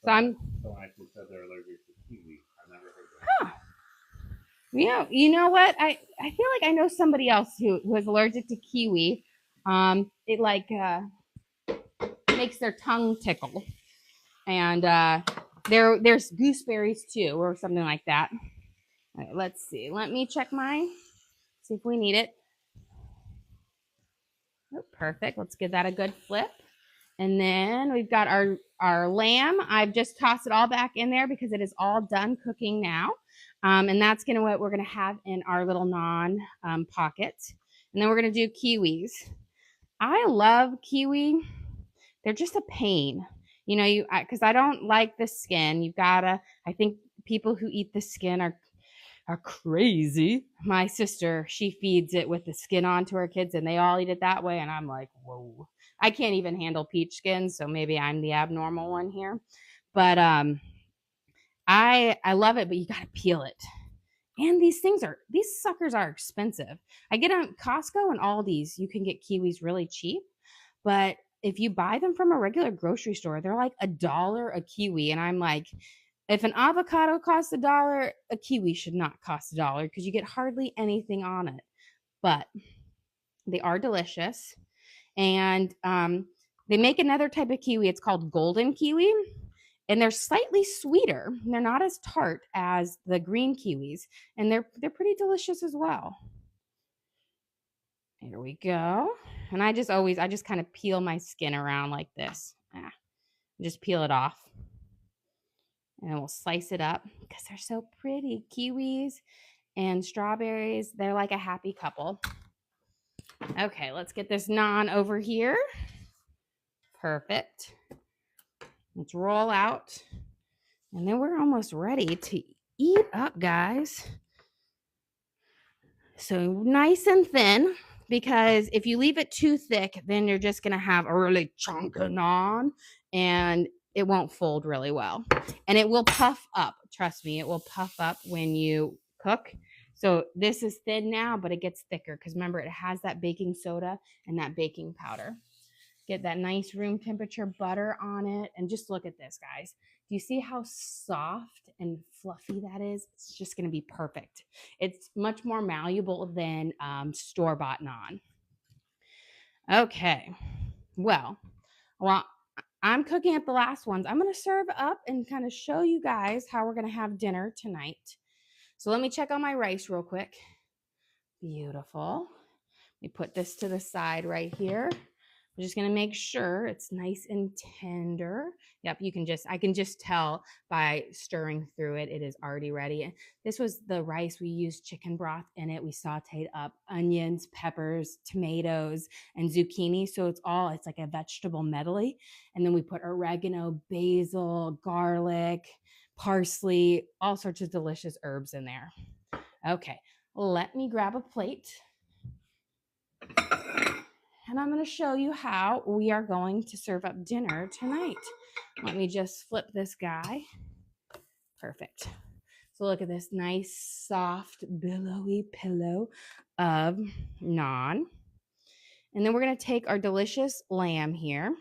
So I'm. Someone actually said they're allergic to kiwi. I've never heard that. Huh. You know what? I feel like I know somebody else who is allergic to kiwi. It like makes their tongue tickle, and there's gooseberries too, or something like that. All right, let's see. Let me check mine. See if we need it. Oh, perfect. Let's give that a good flip. And then we've got our lamb. I've just tossed it all back in there because it is all done cooking now. And that's what we're going to have in our little naan pocket. And then we're going to do kiwis. I love kiwi. They're just a pain. You know, because I don't like the skin. I think people who eat the skin are crazy. My sister, she feeds it with the skin on to her kids and they all eat it that way. And I'm like, whoa. I can't even handle peach skin, so maybe I'm the abnormal one here. But I love it, but you gotta peel it. And these suckers are expensive. I get them at Costco and Aldi's. You can get kiwis really cheap, but if you buy them from a regular grocery store, they're like $1 a kiwi. And I'm like, if an avocado costs $1, a kiwi should not cost $1 because you get hardly anything on it. But they are delicious. And they make another type of kiwi. It's called golden kiwi. And they're slightly sweeter. They're not as tart as the green kiwis. And they're pretty delicious as well. Here we go. And I just kind of peel my skin around like this. Just peel it off. And we'll slice it up because they're so pretty. Kiwis and strawberries, they're like a happy couple. Okay, let's get this naan over here. Perfect. Let's roll out. And then we're almost ready to eat up, guys. So nice and thin, because if you leave it too thick, then you're just going to have a really chunky naan and it won't fold really well. And it will puff up. Trust me, it will puff up when you cook. So this is thin now, but it gets thicker because remember, it has that baking soda and that baking powder. Get that nice room temperature butter on it. And just look at this, guys. Do you see how soft and fluffy that is? It's just going to be perfect. It's much more malleable than store-bought naan. Okay. Well, I'm cooking up the last ones. I'm going to serve up and kind of show you guys how we're going to have dinner tonight. So let me check on my rice real quick. Beautiful. Let me put this to the side right here. I'm just going to make sure it's nice and tender. Yep, I can just tell by stirring through it, it is already ready. This was the rice. We used chicken broth in it. We sauteed up onions, peppers, tomatoes, and zucchini. So it's like a vegetable medley. And then we put oregano, basil, garlic, parsley, all sorts of delicious herbs in there. Okay, let me grab a plate. And I'm going to show you how we are going to serve up dinner tonight. Let me just flip this guy. Perfect. So look at this nice, soft, billowy pillow of naan. And then we're going to take our delicious lamb here.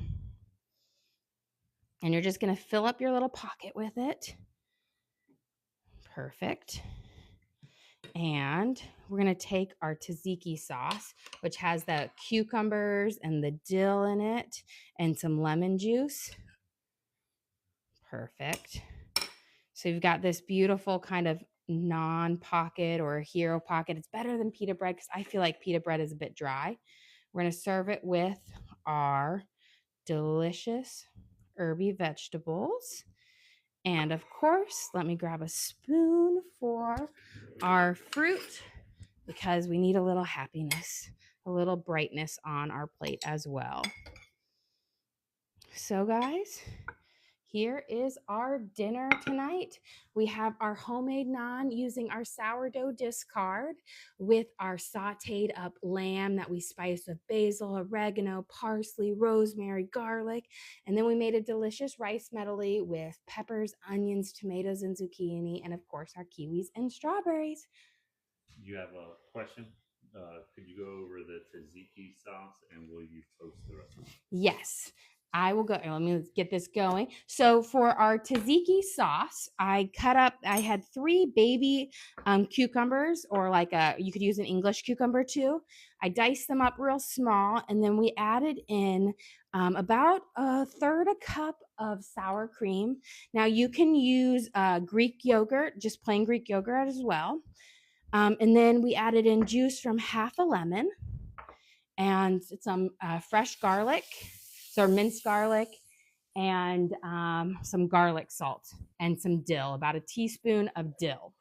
And you're just going to fill up your little pocket with it. Perfect. And we're going to take our tzatziki sauce, which has the cucumbers and the dill in it and some lemon juice. Perfect. So you've got this beautiful kind of naan pocket or a hero pocket. It's better than pita bread because I feel like pita bread is a bit dry. We're going to serve it with our delicious herby vegetables. And of course, let me grab a spoon for our fruit. because we need a little happiness, a little brightness on our plate as well. So guys, here is our dinner tonight. We have our homemade naan using our sourdough discard with our sauteed up lamb that we spiced with basil, oregano, parsley, rosemary, garlic. And then we made a delicious rice medley with peppers, onions, tomatoes, and zucchini, and of course our kiwis and strawberries. You have a question? Could you go over the tzatziki sauce and will you post the recipe? Yes, I will go. Let me get this going. So for our tzatziki sauce, I had 3 baby cucumbers, or you could use an English cucumber too. I diced them up real small, and then we added in about 1/3 cup of sour cream. Now you can use Greek yogurt, just plain Greek yogurt as well. And then we added in juice from half a lemon and some fresh garlic, so minced garlic, and some garlic salt and some dill, about a teaspoon of dill.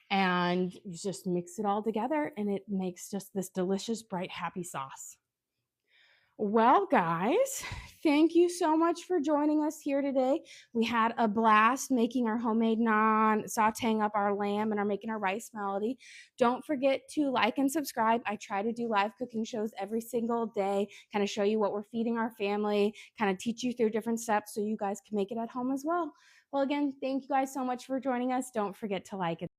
And you just mix it all together and it makes just this delicious, bright, happy sauce. Well, guys, thank you so much for joining us here today. We had a blast making our homemade naan, sauteing up our lamb, and making our rice melody. Don't forget to like and subscribe. I try to do live cooking shows every single day, kind of show you what we're feeding our family, kind of teach you through different steps so you guys can make it at home as well. Well, again, thank you guys so much for joining us. Don't forget to like it.